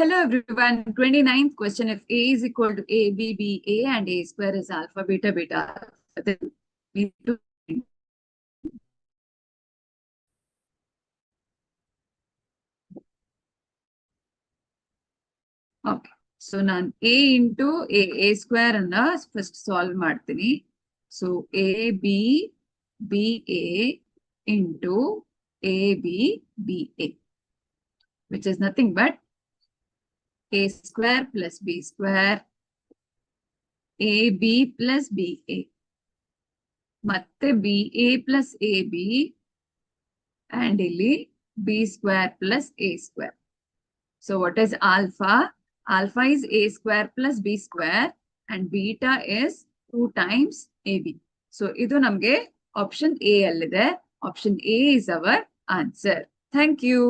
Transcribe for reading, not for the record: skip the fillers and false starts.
Hello everyone. 29th question. If A is equal to A, B, B, A and A square is alpha, beta, beta. Then we need to okay. So ನಾನು A into A square ಅನ್ನ first solve ಮಾಡ್ತೀನಿ. So A, B, B, A into A, B, B, A, which is nothing but A square plus B square, AB plus BA. ಮತ್ತೆ BA plus AB and ಇಲ್ಲಿ B square plus A square. So what is alpha? Alpha is A square plus B square and beta is 2 times AB. So ಇದು ನಮಗೆ option A ಅಲ್ಲಿದೆ. Option A is our answer. Thank you.